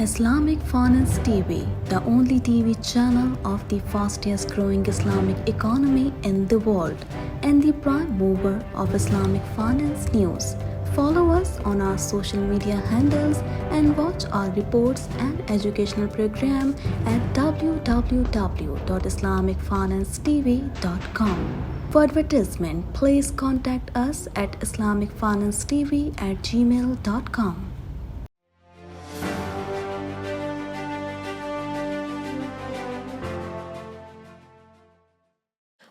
Islamic Finance TV, the only TV channel of the fastest growing Islamic economy in the world and the prime mover of Islamic finance news. Follow us on our social media handles and watch our reports and educational program at www.islamicfinancetv.com. For advertisement, please contact us at islamicfinancetv@gmail.com.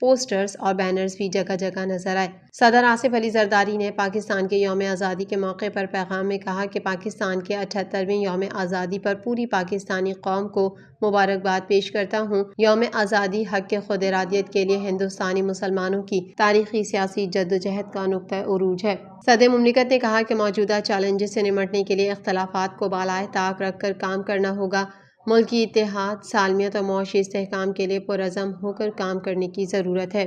Posters اور banners بھی جگہ جگہ نظر آئے۔ صدر آصف علی زرداری نے پاکستان کے یوم آزادی کے موقع پر پیغام میں کہا کہ پاکستان کے 78ویں یوم آزادی پر پوری پاکستانی قوم کو مبارکباد پیش کرتا ہوں۔ یوم آزادی حق کے خود ارادیت کے لیے ہندوستانی مسلمانوں کی تاریخی سیاسی جدوجہد کا نقطہ عروج ہے۔ صدر مملکت نے کہا کہ موجودہ چیلنجز سے نمٹنے کے لیے اختلافات کو بالائے طاق رکھ کر کام کرنا ہوگا۔ ملک کی اتحاد، سالمیت اور معاشی استحکام کے لیے پرعزم ہو کر کام کرنے کی ضرورت ہے۔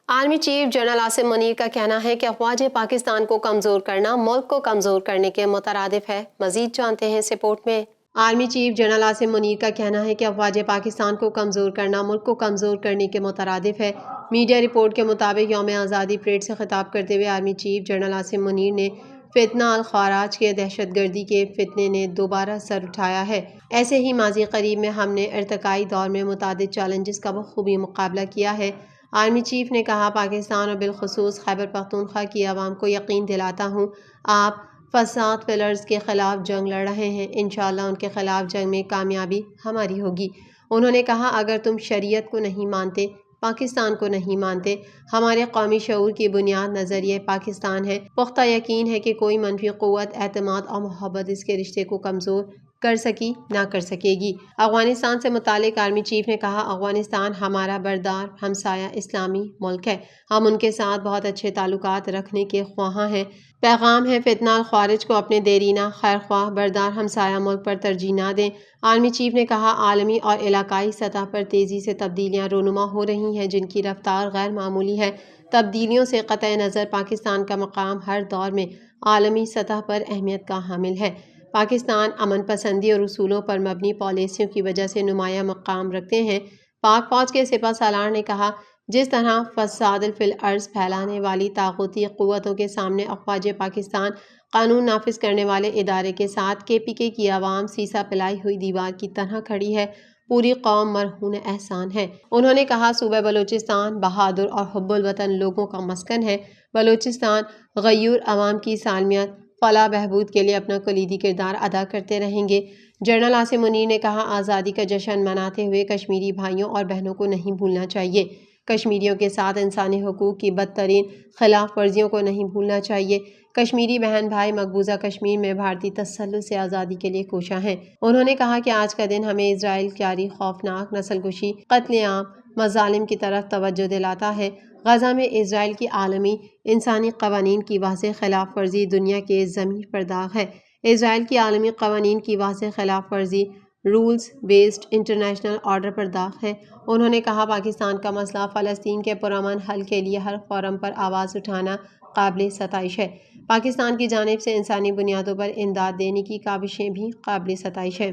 Army chief general Asim Munir کا کہنا ہے کہ افواج پاکستان کو کمزور کرنا ملک کو کمزور کرنے کے مترادف ہے۔ مزید جانتے ہیں اس رپورٹ میں۔ Army chief general Asim Munir کا کہنا ہے کہ افواج پاکستان کو کمزور کرنا ملک کو کمزور کرنے کے مترادف ہے۔ میڈیا رپورٹ کے مطابق یوم آزادی پریڈ سے خطاب کرتے ہوئے army chief general Asim Munir نے فتنہ الخراج کے دہشت گردی کے فتنے نے دوبارہ سر اٹھایا ہے۔ ایسے ہی ماضی قریب میں ہم نے ارتقائی دور میں متعدد چیلنجز کا بخوبی مقابلہ کیا ہے۔ آرمی چیف نے کہا پاکستان اور بالخصوص خیبر پختونخوا کی عوام کو یقین دلاتا ہوں آپ فساد فیلرز کے خلاف جنگ لڑ رہے ہیں، انشاءاللہ ان کے خلاف جنگ میں کامیابی ہماری ہوگی۔ انہوں نے کہا اگر تم شریعت کو نہیں مانتے، پاکستان کو نہیں مانتے، ہمارے قومی شعور کی بنیاد نظریہ پاکستان ہے، پختہ یقین ہے کہ کوئی منفی قوت اعتماد اور محبت اس کے رشتے کو کمزور کر سکی نہ کر سکے گی۔ افغانستان سے متعلق آرمی چیف نے کہا افغانستان ہمارا بردار ہمسایہ اسلامی ملک ہے، ہم ان کے ساتھ بہت اچھے تعلقات رکھنے کے خواہاں ہیں۔ پیغام ہے فتنہ الخوارج کو اپنے دیرینہ خیرخواہ بردار ہمسایہ ملک پر ترجیح نہ دیں۔ آرمی چیف نے کہا عالمی اور علاقائی سطح پر تیزی سے تبدیلیاں رونما ہو رہی ہیں جن کی رفتار غیر معمولی ہے۔ تبدیلیوں سے قطع نظر پاکستان کا مقام ہر دور میں عالمی سطح پر اہمیت کا حامل ہے۔ پاکستان امن پسندی اور اصولوں پر مبنی پالیسیوں کی وجہ سے نمایاں مقام رکھتے ہیں۔ پاک فوج کے سپہ سالار نے کہا جس طرح فساد فی الارض پھیلانے والی طاغوتی قوتوں کے سامنے افواج پاکستان قانون نافذ کرنے والے ادارے کے ساتھ KPK کی عوام سیسا پلائی ہوئی دیوار کی طرح کھڑی ہے، پوری قوم مرہون احسان ہے۔ انہوں نے کہا صوبہ بلوچستان بہادر اور حب الوطن لوگوں کا مسکن ہے۔ بلوچستان غیور عوام کی سالمیت فلاح بہبود کے لیے اپنا کلیدی کردار ادا کرتے رہیں گے۔ جنرل عاصم منیر نے کہا آزادی کا جشن مناتے ہوئے کشمیری بھائیوں اور بہنوں کو نہیں بھولنا چاہیے، کشمیریوں کے ساتھ انسانی حقوق کی بدترین خلاف ورزیوں کو نہیں بھولنا چاہیے۔ کشمیری بہن بھائی مقبوضہ کشمیر میں بھارتی تسلط سے آزادی کے لیے کوشاں ہیں۔ انہوں نے کہا کہ آج کا دن ہمیں اسرائیل جاری خوفناک نسل کشی، قتل عام، مظالم کی طرف توجہ دلاتا ہے۔ غزہ میں اسرائیل کی عالمی انسانی قوانین کی واضح خلاف ورزی دنیا کے ضمیر پر داغ ہے۔ اسرائیل کی عالمی قوانین کی واضح خلاف ورزی رولز بیسڈ انٹرنیشنل آرڈر پر داغ ہے۔ انہوں نے کہا پاکستان کا مسئلہ فلسطین کے پرامن حل کے لیے ہر فورم پر آواز اٹھانا قابل ستائش ہے۔ پاکستان کی جانب سے انسانی بنیادوں پر امداد دینے کی کاوشیں بھی قابل ستائش ہیں۔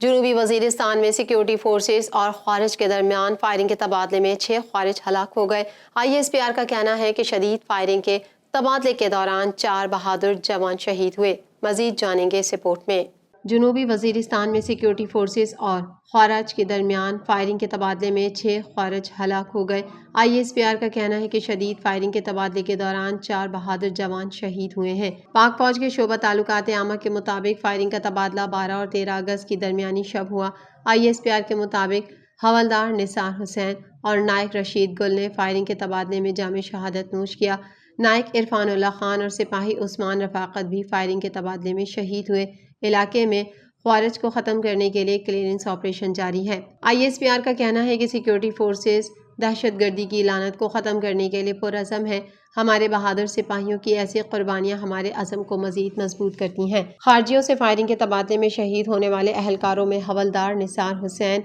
جنوبی وزیرستان میں سیکیورٹی فورسز اور خوارج کے درمیان فائرنگ کے تبادلے میں 6 خوارج ہلاک ہو گئے۔ ISPR کا کہنا ہے کہ شدید فائرنگ کے تبادلے کے دوران 4 بہادر جوان شہید ہوئے۔ مزید جانیں گے اس رپورٹ میں۔ جنوبی وزیرستان میں سیکیورٹی فورسز اور خوارج کے درمیان فائرنگ کے تبادلے میں 6 خوارج ہلاک ہو گئے۔ ISPR کا کہنا ہے کہ شدید فائرنگ کے تبادلے کے دوران 4 بہادر جوان شہید ہوئے ہیں۔ پاک فوج کے شعبہ تعلقات عامہ کے مطابق فائرنگ کا تبادلہ 12 اور 13 اگست کی درمیانی شب ہوا۔ ISPR کے مطابق حوالدار نثار حسین اور نائک رشید گل نے فائرنگ کے تبادلے میں جام شہادت نوش کیا۔ نائک عرفان اللہ خان اور سپاہی عثمان رفاقت بھی فائرنگ کے تبادلے میں شہید ہوئے۔ علاقے میں خوارج کو ختم کرنے کے لیے کلیئرنس آپریشن جاری ہے۔ ISPR کا کہنا ہے کہ سیکیورٹی فورسز دہشت گردی کی لعنت کو ختم کرنے کے لیے پرعزم ہیں۔ ہمارے بہادر سپاہیوں کی ایسی قربانیاں ہمارے عزم کو مزید مضبوط کرتی ہیں۔ خارجیوں سے فائرنگ کے تبادلے میں شہید ہونے والے اہلکاروں میں حوالدار نثار حسین،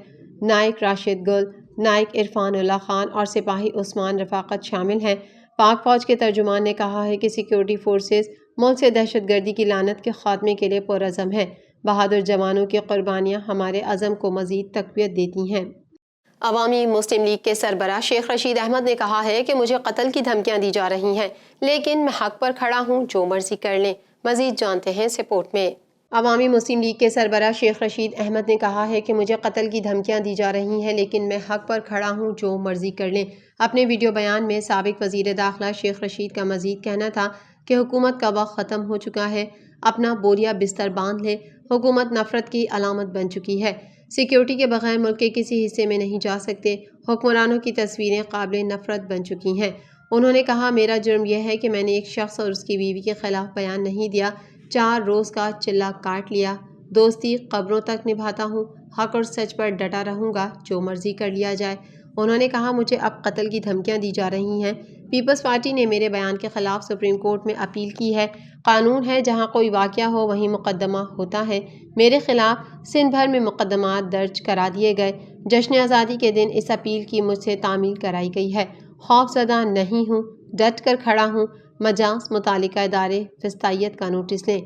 نائک راشد گل، نائک عرفان اللہ خان اور سپاہی عثمان رفاقت شامل ہیں۔ پاک فوج کے ترجمان نے کہا ہے کہ سیکیورٹی فورسز ملک سے دہشت گردی کی لعنت کے خاتمے کے لیے پرعزم ہیں۔ بہادر جوانوں کی قربانیاں ہمارے عزم کو مزید تقویت دیتی ہیں۔ عوامی مسلم لیگ کے سربراہ شیخ رشید احمد نے کہا ہے کہ مجھے قتل کی دھمکیاں دی جا رہی ہیں لیکن میں حق پر کھڑا ہوں، جو مرضی کر لیں۔ مزید جانتے ہیں اس رپورٹ میں۔ عوامی مسلم لیگ کے سربراہ شیخ رشید احمد نے کہا ہے کہ مجھے قتل کی دھمکیاں دی جا رہی ہیں لیکن میں حق پر کھڑا ہوں، جو مرضی کر لیں۔ اپنے ویڈیو بیان میں سابق وزیر داخلہ شیخ رشید کا مزید کہنا تھا کہ حکومت کا وقت ختم ہو چکا ہے، اپنا بوریا بستر باندھ لے، حکومت نفرت کی علامت بن چکی ہے۔ سیکیورٹی کے بغیر ملک کے کسی حصے میں نہیں جا سکتے۔ حکمرانوں کی تصویریں قابل نفرت بن چکی ہیں۔ انہوں نے کہا میرا جرم یہ ہے کہ میں نے ایک شخص اور اس کی بیوی کے خلاف بیان نہیں دیا، 4 روز کا چلہ کاٹ لیا، دوستی قبروں تک نبھاتا ہوں، حق اور سچ پر ڈٹا رہوں گا، جو مرضی کر لیا جائے۔ انہوں نے کہا مجھے اب قتل کی دھمکیاں دی جا رہی ہیں۔ پیپلز پارٹی نے میرے بیان کے خلاف سپریم کورٹ میں اپیل کی ہے۔ قانون ہے جہاں کوئی واقعہ ہو وہیں مقدمہ ہوتا ہے۔ میرے خلاف سندھ بھر میں مقدمات درج کرا دیے گئے۔ جشن آزادی کے دن اس اپیل کی مجھ سے تعمیل کرائی گئی ہے۔ خوف زدہ نہیں ہوں، ڈٹ کر کھڑا ہوں۔ مجاز متعلقہ ادارے وسطیت کا نوٹس لیں۔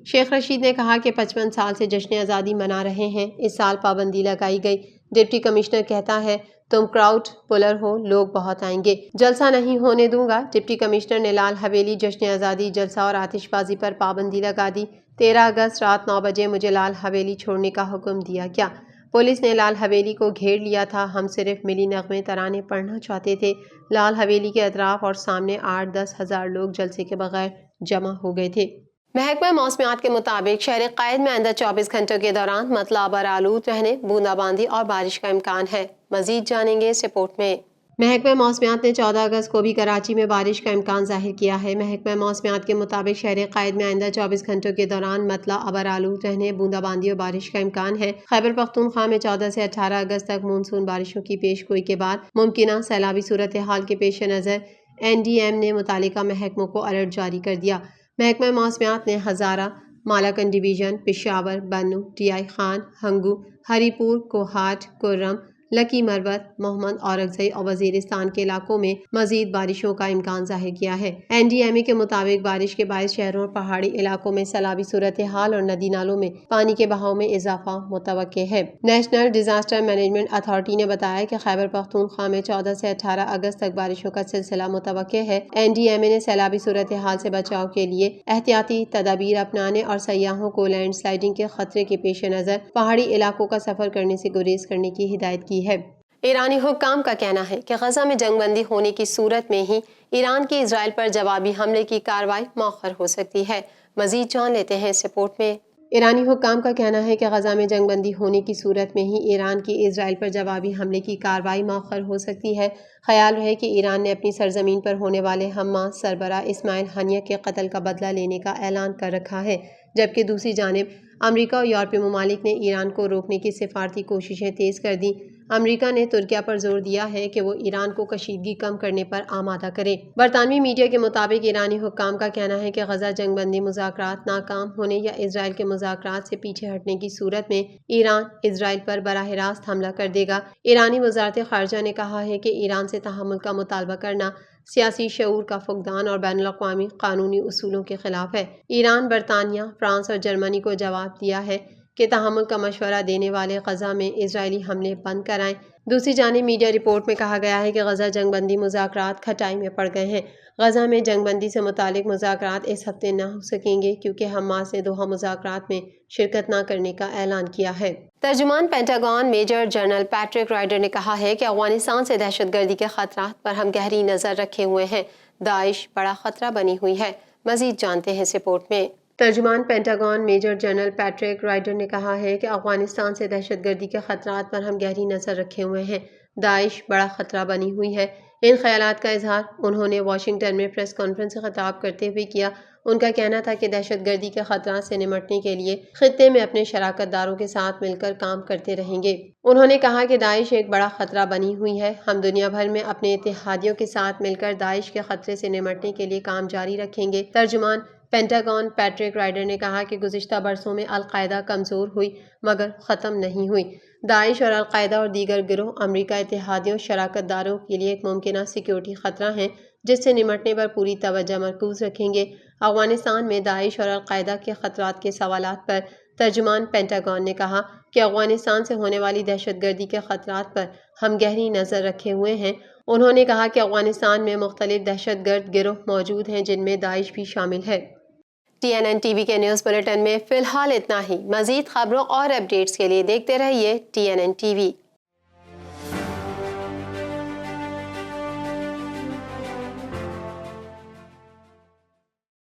شیخ رشید نے کہا کہ 55 سال سے جشن آزادی منا رہے ہیں، اس سال پابندی لگائی گئی۔ ڈپٹی کمشنر کہتا ہے تم کراؤڈ پلر ہو، لوگ بہت آئیں گے، جلسہ نہیں ہونے دوں گا۔ ڈپٹی کمشنر نے لال حویلی جشن آزادی جلسہ اور آتش بازی پر پابندی لگا دی۔ 13 اگست رات 9 بجے مجھے لال حویلی چھوڑنے کا حکم دیا گیا۔ پولیس نے لال حویلی کو گھیر لیا تھا، ہم صرف ملی نغمے ترانے پڑھنا چاہتے تھے۔ لال حویلی کے اطراف اور سامنے 8-10 ہزار لوگ جلسے کے بغیر جمع ہو گئے تھے۔ محکمہ موسمیات کے مطابق شہر قائد میں آئندہ 24 گھنٹوں کے دوران مطلع آلود رہنے، بوندا باندی اور بارش کا امکان ہے۔ مزید جانیں گے اس رپورٹ میں۔ محکمہ موسمیات نے 14 اگست کو بھی کراچی میں بارش کا امکان ظاہر کیا ہے۔ محکمہ موسمیات کے مطابق شہر قائد میں آئندہ 24 گھنٹوں کے دوران مطلع آلود رہنے، بوندا باندی اور بارش کا امکان ہے۔ خیبر پختونخوا میں 14 سے 18 اگست تک مونسون بارشوں کی پیش گوئی کے بعد ممکنہ سیلابی صورتحال کے پیش نظر NDM نے متعلقہ محکموں کو الرٹ جاری کر دیا۔ محکمہ موسمیات نے ہزارہ، مالاکنڈ ڈویژن، پشاور، بنو، TI خان، ہنگو، ہری پور، کوہاٹ، کرم، لکی مروت، محمد اورکزئی اور وزیرستان کے علاقوں میں مزید بارشوں کا امکان ظاہر کیا ہے۔ NDMA کے مطابق بارش کے باعث شہروں اور پہاڑی علاقوں میں سیلابی صورتحال اور ندی نالوں میں پانی کے بہاؤ میں اضافہ متوقع ہے۔ نیشنل ڈیزاسٹر مینجمنٹ اتھارٹی نے بتایا کہ خیبر پختونخوا میں 14 سے 18 اگست تک بارشوں کا سلسلہ متوقع ہے۔ NDMA نے سیلابی صورتحال سے بچاؤ کے لیے احتیاطی تدابیر اپنانے اور سیاحوں کو لینڈ سلائڈنگ کے خطرے کے پیش نظر پہاڑی علاقوں کا سفر کرنے سے گریز کرنے کی ہدایت کی ہے۔ ایرانی حکام کا کہنا ہے کہ غزہ میں جنگ بندی ہونے کی صورت میں ہی ایران کی اسرائیل پر جوابی حملے کی کارروائی مؤخر ہو سکتی ہے۔ مزید جان لیتے ہیں اس رپورٹ میں۔ ایرانی حکام کا کہنا ہے کہ غزہ میں جنگ بندی ہونے کی صورت میں ہی ایران کی اسرائیل پر جوابی حملے کی کارروائی مؤخر ہو سکتی ہے۔ خیال رہے کہ ایران نے اپنی سرزمین پر ہونے والے حماس سربراہ اسماعیل ہنیہ کے قتل کا بدلہ لینے کا اعلان کر رکھا ہے، جبکہ دوسری جانب امریکہ اور یورپی ممالک نے ایران کو روکنے کی سفارتی کوششیں تیز کر دیں۔ امریکہ نے ترکیہ پر زور دیا ہے کہ وہ ایران کو کشیدگی کم کرنے پر آمادہ کرے۔ برطانوی میڈیا کے مطابق ایرانی حکام کا کہنا ہے کہ غزہ جنگ بندی مذاکرات ناکام ہونے یا اسرائیل کے مذاکرات سے پیچھے ہٹنے کی صورت میں ایران اسرائیل پر براہ راست حملہ کر دے گا۔ ایرانی وزارت خارجہ نے کہا ہے کہ ایران سے تحمل کا مطالبہ کرنا سیاسی شعور کا فقدان اور بین الاقوامی قانونی اصولوں کے خلاف ہے۔ ایران، برطانیہ، فرانس اور جرمنی کو جواب دیا ہے کہ تحمل کا مشورہ دینے والے غزہ میں اسرائیلی حملے بند کرائیں۔ دوسری جانب میڈیا رپورٹ میں کہا گیا ہے کہ غزہ جنگ بندی مذاکرات کھٹائی میں پڑ گئے ہیں۔ غزہ میں جنگ بندی سے متعلق مذاکرات اس ہفتے نہ ہو سکیں گے کیونکہ حماس نے دوحہ مذاکرات میں شرکت نہ کرنے کا اعلان کیا ہے۔ ترجمان Pentagon major general Patrick Ryder نے کہا ہے کہ افغانستان سے دہشت گردی کے خطرات پر ہم گہری نظر رکھے ہوئے ہیں، داعش بڑا خطرہ بنی ہوئی ہے۔ مزید جانتے ہیں اس رپورٹ میں۔ ترجمان Pentagon major general Patrick Ryder نے کہا ہے کہ افغانستان سے دہشت گردی کے خطرات پر ہم گہری نظر رکھے ہوئے ہیں، داعش بڑا خطرہ بنی ہوئی ہے۔ ان خیالات کا اظہار انہوں نے واشنگٹن میں پریس کانفرنس سے خطاب کرتے ہوئے کیا۔ ان کا کہنا تھا کہ دہشت گردی کے خطرات سے نمٹنے کے لیے خطے میں اپنے شراکت داروں کے ساتھ مل کر کام کرتے رہیں گے۔ انہوں نے کہا کہ داعش ایک بڑا خطرہ بنی ہوئی ہے، ہم دنیا بھر میں اپنے اتحادیوں کے ساتھ مل کر داعش کے خطرے سے نمٹنے کے لیے کام جاری رکھیں گے۔ ترجمان پینٹاگون پیٹرک رائڈر نے کہا کہ گزشتہ برسوں میں القاعدہ کمزور ہوئی مگر ختم نہیں ہوئی۔ داعش اور القاعدہ اور دیگر گروہ امریکہ اتحادیوں شراکت داروں کے لیے ایک ممکنہ سیکیورٹی خطرہ ہیں جس سے نمٹنے پر پوری توجہ مرکوز رکھیں گے۔ افغانستان میں داعش اور القاعدہ کے خطرات کے سوالات پر ترجمان پینٹاگون نے کہا کہ افغانستان سے ہونے والی دہشت گردی کے خطرات پر ہم گہری نظر رکھے ہوئے ہیں۔ انہوں نے کہا کہ افغانستان میں مختلف دہشت گرد گروہ موجود ہیں جن میں داعش بھی شامل ہے۔ TNN TV کے نیوز بلیٹن میں فی الحال اتنا ہی۔ مزید خبروں اور اپڈیٹس کے لیے دیکھتے رہیے TNN TV۔